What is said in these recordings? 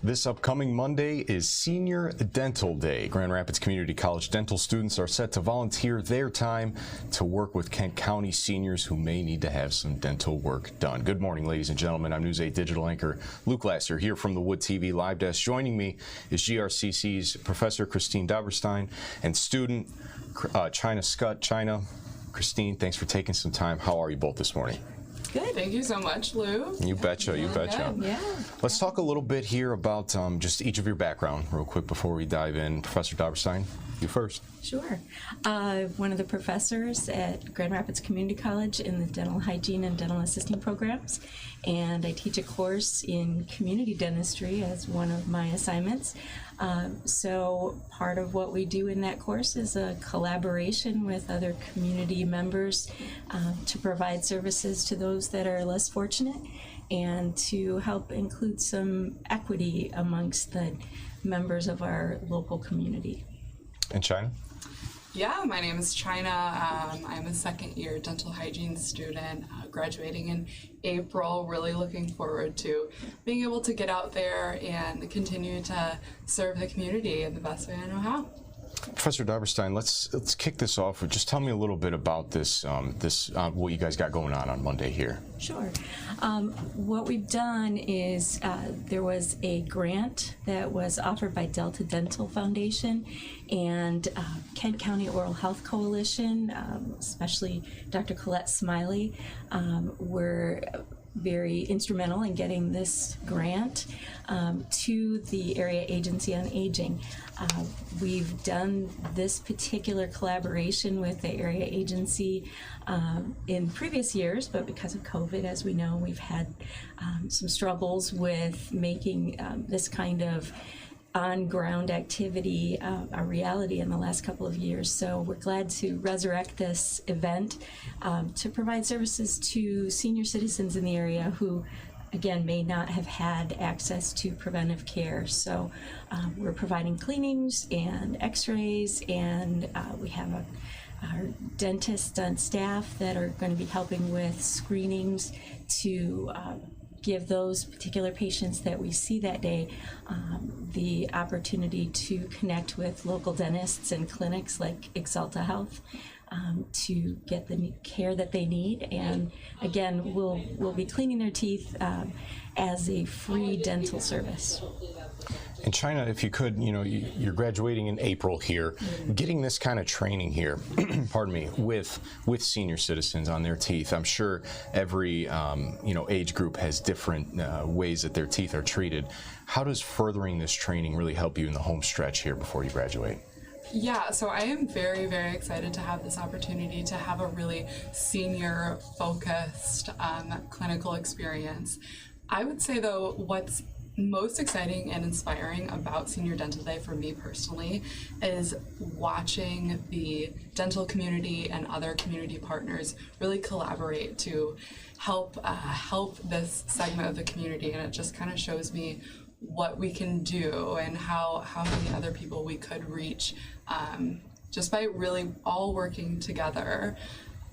This upcoming Monday is Senior Dental Day. Grand Rapids Community College dental students are set to volunteer their time to work with Kent County seniors who may need to have some dental work done. Good morning, ladies and gentlemen. I'm News 8 digital anchor Luke Lasser here from the Wood TV Live Desk. Joining me is GRCC's Professor Christine Dauberstein and student China Scott. China, Christine, thanks for taking some time. How are you both this morning? Good. Thank you so much, Lou. You betcha, you betcha. Good. Yeah. Let's talk a little bit here about just each of your background real quick before we dive in. Professor Dauberstein, you first. Sure. One of the professors at Grand Rapids Community College in the dental hygiene and dental assisting programs, and I teach a course in community dentistry as one of my assignments. So part of what we do in that course is a collaboration with other community members to provide services to those that are less fortunate and to help include some equity amongst the members of our local community. And China? Yeah, my name is China. I'm a second-year dental hygiene student, graduating in April. Really looking forward to being able to get out there and continue to serve the community in the best way I know how. Professor Dauberstein, let's kick this off. Just tell me a little bit about this, what you guys got going on Monday here. Sure. What we've done is there was a grant that was offered by Delta Dental Foundation and Kent County Oral Health Coalition, especially Dr. Colette Smiley, were very instrumental in getting this grant to the Area Agency on Aging. We've done this particular collaboration with the Area Agency in previous years, but because of COVID, as we know, we've had some struggles with making this kind of on-ground activity a reality in the last couple of years. So we're glad to resurrect this event to provide services to senior citizens in the area who, again, may not have had access to preventive care. So we're providing cleanings and x-rays, and we have our dentists on staff that are going to be helping with screenings to give those particular patients that we see that day the opportunity to connect with local dentists and clinics like Exalta Health to get the care that they need. And again, we'll be cleaning their teeth as a free dental service. And China, if you could, you're graduating in April here, getting this kind of training here, pardon me, with senior citizens on their teeth. I'm sure every age group has different ways that their teeth are treated. How does furthering this training really help you in the home stretch here before you graduate? Yeah, so I am very, very excited to have this opportunity to have a really senior-focused clinical experience. I would say, though, what's most exciting and inspiring about Senior Dental Day for me personally is watching the dental community and other community partners really collaborate to help this segment of the community, and it just kind of shows me what we can do and how many other people we could reach just by really all working together.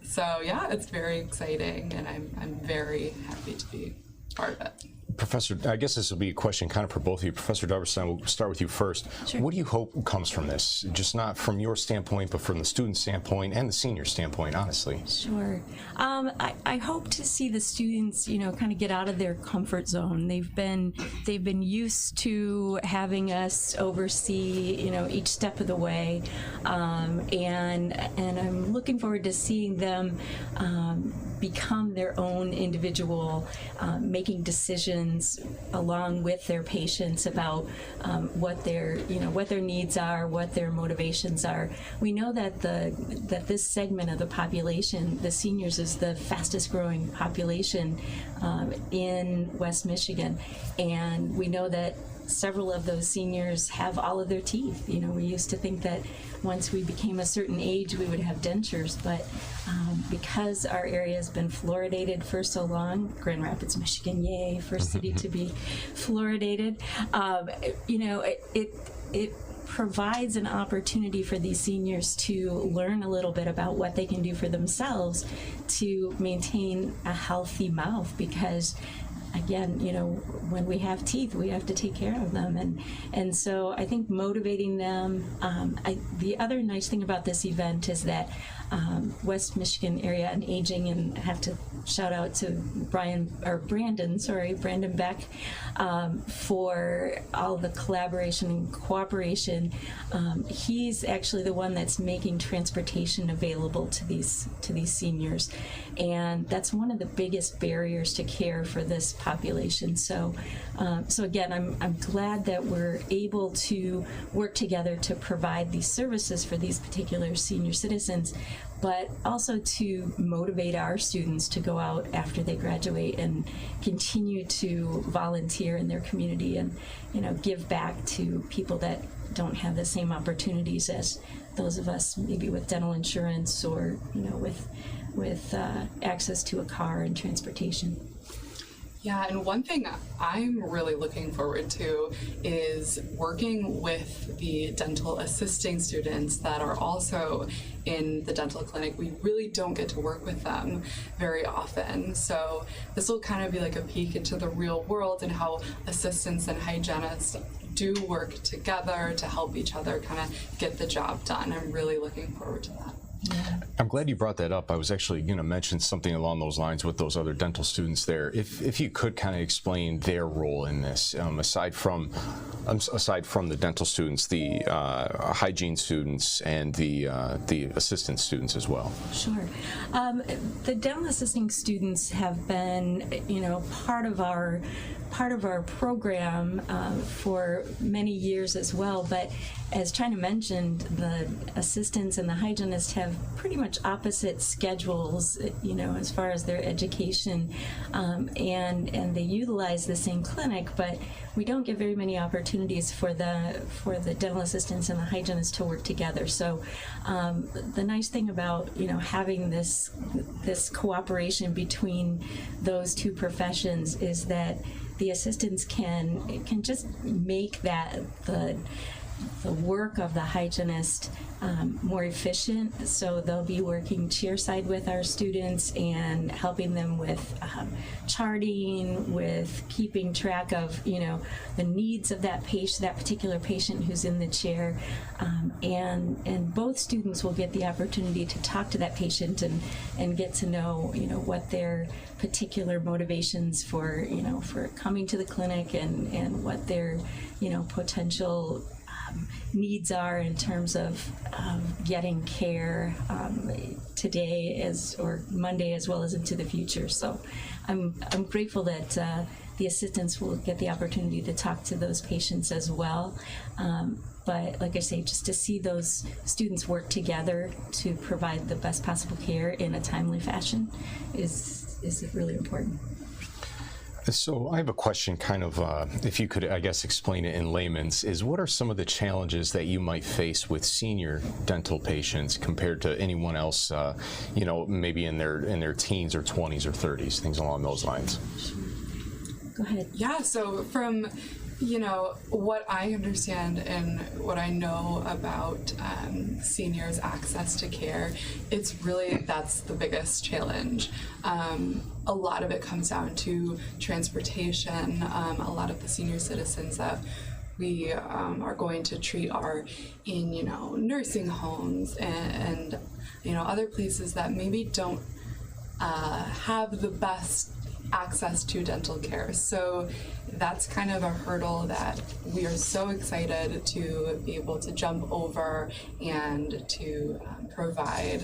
So yeah, it's very exciting, and I'm very happy to be part of it. Professor, I guess this will be a question kind of for both of you. Professor Dauberstein, we'll start with you first. Sure. What do you hope comes from this? Just not from your standpoint, but from the student standpoint and the senior standpoint, honestly. Sure. I hope to see the students, kind of get out of their comfort zone. They've been used to having us oversee, each step of the way, and I'm looking forward to seeing them become their own individual, making decisions along with their patients about what their needs are, what their motivations are. We know that that this segment of the population, the seniors, is the fastest growing population in West Michigan, and we know that several of those seniors have all of their teeth. We used to think that once we became a certain age we would have dentures, but because our area has been fluoridated for so long, Grand Rapids, Michigan, yay, first city to be fluoridated, it provides an opportunity for these seniors to learn a little bit about what they can do for themselves to maintain a healthy mouth, because again, when we have teeth, we have to take care of them, and so I think motivating them. The other nice thing about this event is that West Michigan Area on Aging, and I have to shout out to Brandon Beck, for all the collaboration and cooperation. He's actually the one that's making transportation available to these seniors, and that's one of the biggest barriers to care for this population. So again, I'm glad that we're able to work together to provide these services for these particular senior citizens, but also to motivate our students to go out after they graduate and continue to volunteer in their community and give back to people that don't have the same opportunities as those of us maybe with dental insurance or with access to a car and transportation. Yeah, and one thing I'm really looking forward to is working with the dental assisting students that are also in the dental clinic. We really don't get to work with them very often. So this will kind of be like a peek into the real world and how assistants and hygienists do work together to help each other kind of get the job done. I'm really looking forward to that. Yeah. I'm glad you brought that up. I was actually going to mention something along those lines with those other dental students there. If you could kind of explain their role in this, aside from the dental students, the hygiene students, and the assistant students as well. Sure. The dental assisting students have been, part of our program for many years as well. But as China mentioned, the assistants and the hygienists have pretty much opposite schedules, as far as their education, and they utilize the same clinic, but we don't get very many opportunities for the dental assistants and the hygienists to work together. So the nice thing about having this cooperation between those two professions is that the assistants can just make the work of the hygienist more efficient. So they'll be working chairside with our students and helping them with charting, with keeping track of the needs of that particular patient who's in the chair, and both students will get the opportunity to talk to that patient and get to know what their particular motivations for coming to the clinic and what their potential needs are in terms of getting care today or Monday as well as into the future. So I'm grateful that the assistants will get the opportunity to talk to those patients as well. But like I say, just to see those students work together to provide the best possible care in a timely fashion is really important. So I have a question, kind of, if you could, I guess, explain it in layman's, is what are some of the challenges that you might face with senior dental patients compared to anyone else, maybe in their teens or 20s or 30s, things along those lines? Sure. Go ahead. Yeah, so from what I understand and what I know about seniors' access to care, that's the biggest challenge. A lot of it comes down to transportation. A lot of the senior citizens that we are going to treat are in, nursing homes and other places that maybe don't have the best access to dental care. So that's kind of a hurdle that we are so excited to be able to jump over and to provide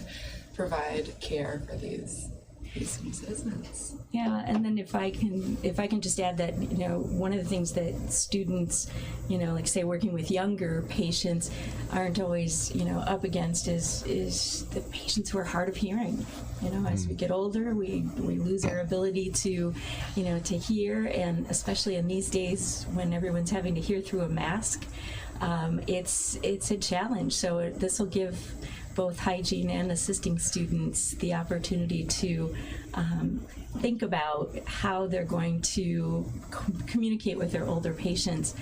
care for these citizens. Yeah, and then if I can just add that one of the things that students like say working with younger patients aren't always up against is the patients who are hard of hearing. As we get older, we lose our ability to to hear, and especially in these days when everyone's having to hear through a mask, it's a challenge. So this will give both hygiene and assisting students the opportunity to think about how they're going to communicate with their older patients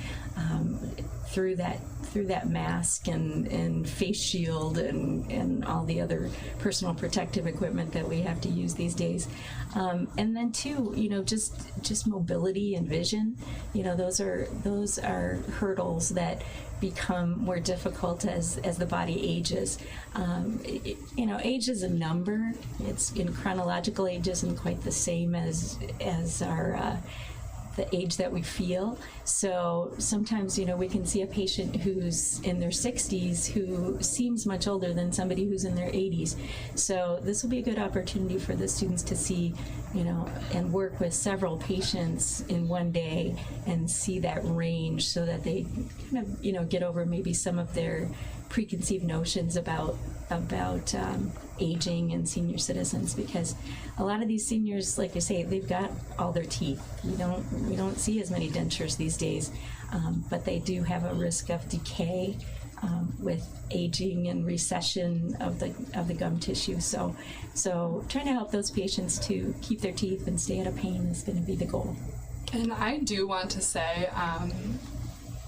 through that mask and face shield and all the other personal protective equipment that we have to use these days. And then too, just mobility and vision. Those are hurdles that become more difficult as the body ages. Age is a number. It's in chronological age isn't quite the same as our the age that we feel. So sometimes, we can see a patient who's in their 60s who seems much older than somebody who's in their 80s. So this will be a good opportunity for the students to see, and work with several patients in one day and see that range so that they kind of, get over maybe some of their preconceived notions about aging and senior citizens, because a lot of these seniors, like I say, they've got all their teeth. We don't see as many dentures these days, but they do have a risk of decay with aging and recession of the gum tissue. So trying to help those patients to keep their teeth and stay out of pain is going to be the goal. And I do want to say,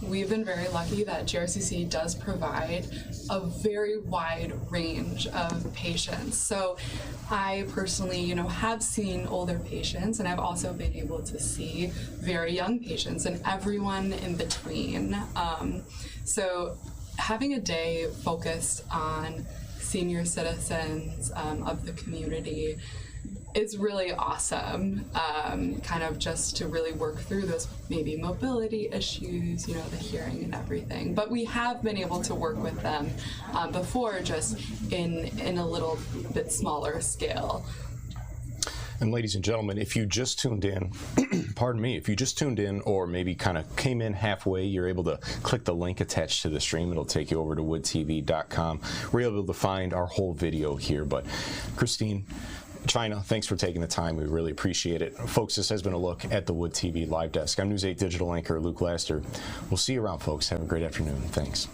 we've been very lucky that GRCC does provide a very wide range of patients. So I personally, have seen older patients, and I've also been able to see very young patients and everyone in between. So having a day focused on senior citizens of the community is really awesome, kind of just to really work through those maybe mobility issues, the hearing and everything. But we have been able to work with them before, just in a little bit smaller scale. And ladies and gentlemen, if you just tuned in, pardon me, if you just tuned in or maybe kind of came in halfway, you're able to click the link attached to the stream. It'll take you over to woodtv.com. We're able to find our whole video here. But Christine, China, thanks for taking the time. We really appreciate it. Folks, this has been a look at the Wood TV Live Desk. I'm News 8 digital anchor Luke Laster. We'll see you around, folks. Have a great afternoon. Thanks.